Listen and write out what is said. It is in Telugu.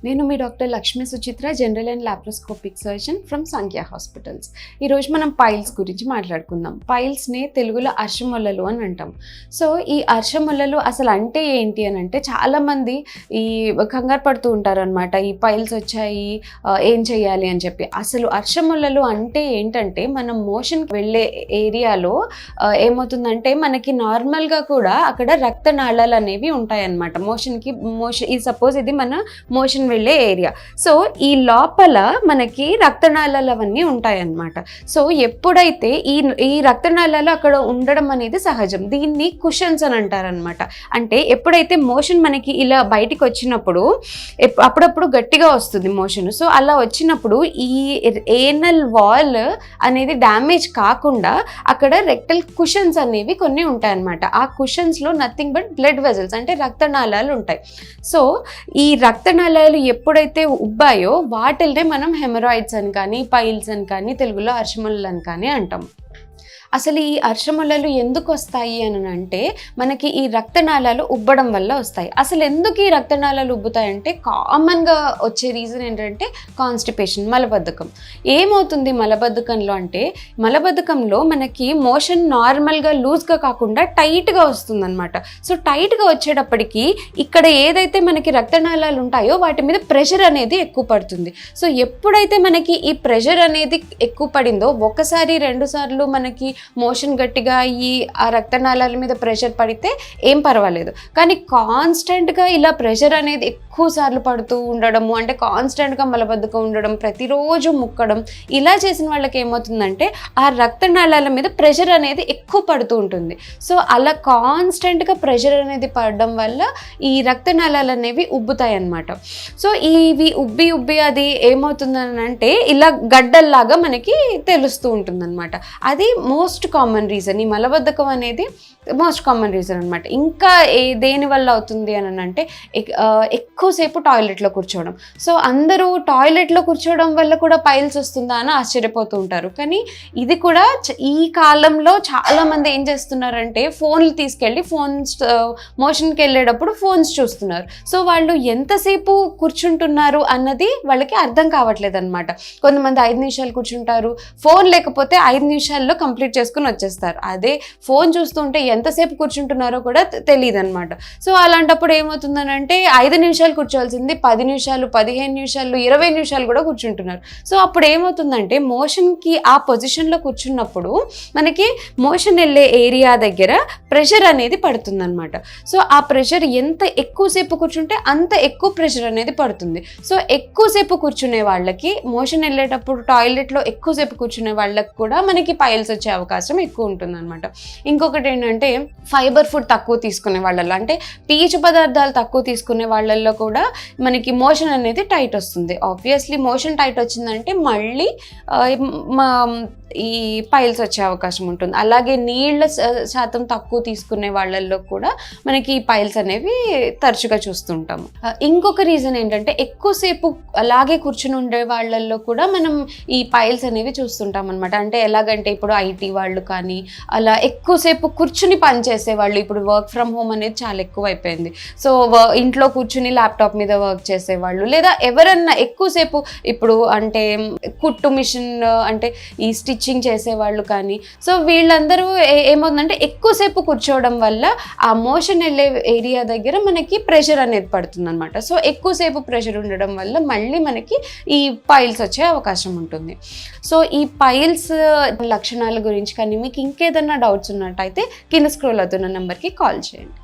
నేను మీ doctor Lakshmi Suchitra, general and laparoscopic surgeon from Sankhya hospitals. ఈరోజు మనం పైల్స్ గురించి మాట్లాడుకుందాం. పైల్స్ని తెలుగులో అర్షములలు అని అంటాం. సో ఈ అర్షములలు అసలు అంటే ఏంటి అని అంటే, చాలామంది ఈ కంగారు పడుతూ ఉంటారనమాట. ఈ పైల్స్ వచ్చాయి, ఏం చేయాలి అని చెప్పి. అసలు అర్షములలు అంటే ఏంటంటే, మనం మోషన్కి వెళ్ళే ఏరియాలో ఏమవుతుందంటే, మనకి నార్మల్గా కూడా అక్కడ రక్తనాళాలు అనేవి ఉంటాయన్నమాట. మోషన్ ఈ సపోజ్ ఇది మన మోషన్ వెళ్ళే ఏరియా. సో ఈ లోపల మనకి రక్తనాళాలు అవన్నీ ఉంటాయన్నమాట. సో ఎప్పుడైతే ఈ రక్తనాళాలు అక్కడ ఉండడం అనేది సహజం. దీన్ని కుషన్స్ అని అంటారనమాట. అంటే ఎప్పుడైతే మోషన్ మనకి ఇలా బయటికి వచ్చినప్పుడు అప్పుడప్పుడు గట్టిగా వస్తుంది మోషన్. సో అలా వచ్చినప్పుడు ఈ ఏనల్ వాల్ అనేది డ్యామేజ్ కాకుండా అక్కడ రెక్టల్ కుషన్స్ అనేవి కొన్ని ఉంటాయన్నమాట. ఆ కుషన్స్లో నథింగ్ బట్ బ్లడ్ వెజల్స్ అంటే రక్తనాళాలు ఉంటాయి. సో ఈ రక్తనాళాలు ఎప్పుడైతే ఉబ్బాయో వాటిల్నే మనం హెమరాయిడ్స్ అని కానీ, పైల్స్ అని కానీ, తెలుగులో అర్షములలు అని కానీ అంటాం. అసలు ఈ అర్షములలు ఎందుకు వస్తాయి అని అంటే, మనకి ఈ రక్తనాళాలు ఉబ్బడం వల్ల వస్తాయి. అసలు ఎందుకు ఈ రక్తనాళాలు ఉబ్బుతాయంటే, కామన్గా వచ్చే రీజన్ ఏంటంటే కాన్స్టిపేషన్, మలబద్ధకం. ఏమవుతుంది మలబద్ధకంలో అంటే, మలబద్ధకంలో మనకి మోషన్ నార్మల్గా లూజ్గా కాకుండా టైట్గా వస్తుందన్నమాట. సో టైట్గా వచ్చేటప్పటికి ఇక్కడ ఏదైతే మనకి రక్తనాళాలు ఉంటాయో వాటి మీద ప్రెషర్ అనేది ఎక్కువ పడుతుంది. సో ఎప్పుడైతే మనకి ఈ ప్రెషర్ అనేది ఎక్కువ పడిందో, ఒకసారి 2 సార్లు మనకి మోషన్ గట్టిగా అయ్యి ఆ రక్తనాళాల మీద ప్రెషర్ పడితే ఏం పర్వాలేదు. కానీ కాన్స్టెంట్గా ఇలా ప్రెషర్ అనేది ఎక్కువ సార్లు పడుతూ ఉండడము, అంటే కాన్స్టెంట్గా మలబద్ధకం ఉండడం, ప్రతిరోజు ముక్కడం, ఇలా చేసిన వాళ్ళకి ఏమవుతుందంటే ఆ రక్తనాళాల మీద ప్రెషర్ అనేది ఎక్కువ పడుతూ ఉంటుంది. సో అలా కాన్స్టెంట్గా ప్రెషర్ అనేది పడడం వల్ల ఈ రక్తనాళాలు అనేవి ఉబ్బుతాయి అన్నమాట. సో ఇవి ఉబ్బి అది ఏమవుతుందని అంటే ఇలా గడ్డల్లాగా మనకి తెలుస్తూ ఉంటుందన్నమాట. అది మోస్ట్ కామన్ రీజన్. ఈ మలబద్ధకం అనేది మోస్ట్ కామన్ రీజన్ అనమాట. ఇంకా దేని వల్ల అవుతుంది అని అంటే, ఎక్కువసేపు టాయిలెట్లో కూర్చోవడం. సో అందరూ టాయిలెట్లో కూర్చోవడం వల్ల కూడా పైల్స్ వస్తుందా అని ఆశ్చర్యపోతూ ఉంటారు. కానీ ఇది కూడా ఈ కాలంలో చాలామంది ఏం చేస్తున్నారంటే, ఫోన్లు తీసుకెళ్ళి మోషన్కి వెళ్ళేటప్పుడు ఫోన్స్ చూస్తున్నారు. సో వాళ్ళు ఎంతసేపు కూర్చుంటున్నారు అన్నది వాళ్ళకి అర్థం కావట్లేదు అనమాట. కొంతమంది 5 నిమిషాలు కూర్చుంటారు, ఫోన్ లేకపోతే 5 నిమిషాల్లో కంప్లీట్ చేసుకుని వచ్చేస్తారు. అదే ఫోన్ చూస్తుంటే ఎంతసేపు కూర్చుంటున్నారో కూడా తెలియదు అనమాట. సో అలాంటప్పుడు ఏమవుతుందనంటే, 5 నిమిషాలు కూర్చోవాల్సింది 10 నిమిషాలు, 15 నిమిషాలు, 20 నిమిషాలు కూడా కూర్చుంటున్నారు. సో అప్పుడు ఏమవుతుందంటే, మోషన్కి ఆ పొజిషన్లో కూర్చున్నప్పుడు మనకి మోషన్ వెళ్ళే ఏరియా దగ్గర ప్రెషర్ అనేది పడుతుందన్నమాట. సో ఆ ప్రెషర్ ఎంత ఎక్కువసేపు కూర్చుంటే అంత ఎక్కువ ప్రెషర్ అనేది పడుతుంది. సో ఎక్కువసేపు కూర్చునే వాళ్ళకి, మోషన్ వెళ్ళేటప్పుడు టాయిలెట్లో ఎక్కువసేపు కూర్చునే వాళ్ళకి కూడా మనకి పైల్స్ వచ్చే అవకాశం ఎక్కువ ఉంటుంది అనమాట. ఇంకొకటి ఏంటంటే, ఫైబర్ ఫుడ్ తక్కువ తీసుకునే వాళ్ళలో, అంటే పీచు పదార్థాలు తక్కువ తీసుకునే వాళ్ళల్లో కూడా మనకి మోషన్ అనేది టైట్ వస్తుంది. ఆబ్వియస్లీ మోషన్ టైట్ వచ్చిందంటే మళ్ళీ ఈ పైల్స్ వచ్చే అవకాశం ఉంటుంది. అలాగే నీళ్ళ శాతం తక్కువ తీసుకునే వాళ్ళల్లో కూడా మనకి ఈ పైల్స్ అనేవి తరచుగా చూస్తుంటాము. ఇంకొక రీజన్ ఏంటంటే, ఎక్కువసేపు అలాగే కూర్చుని ఉండే వాళ్ళల్లో కూడా మనం ఈ పైల్స్ అనేవి చూస్తుంటాం అనమాట. అంటే ఎలాగంటే, ఇప్పుడు ఐటీ వాళ్ళు కానీ, అలా ఎక్కువసేపు కూర్చుని పనిచేసే వాళ్ళు, ఇప్పుడు వర్క్ ఫ్రమ్ హోమ్ అనేది చాలా ఎక్కువ అయిపోయింది. సో ఇంట్లో కూర్చుని ల్యాప్టాప్ మీద వర్క్ చేసేవాళ్ళు, లేదా ఎవరన్నా ఎక్కువసేపు ఇప్పుడు అంటే కుట్టు మిషన్ అంటే ఈ స్టిచ్చింగ్ చేసేవాళ్ళు కానీ, సో వీళ్ళందరూ ఏమవుతుందంటే ఎక్కువసేపు కూర్చోవడం వల్ల ఆ మోషన్ వెళ్ళే ఏరియా దగ్గర మనకి ప్రెషర్ అనేది పడుతుంది అనమాట. సో ఎక్కువసేపు ప్రెషర్ ఉండడం వల్ల మళ్ళీ మనకి ఈ పైల్స్ వచ్చే అవకాశం ఉంటుంది. సో ఈ పైల్స్ లక్షణాల గురించి కానీ మీకు ఇంకేదన్నా డౌట్స్ ఉన్నట్టయితే కింద స్క్రోల్ అవుతున్న నెంబర్కి కాల్ చేయండి.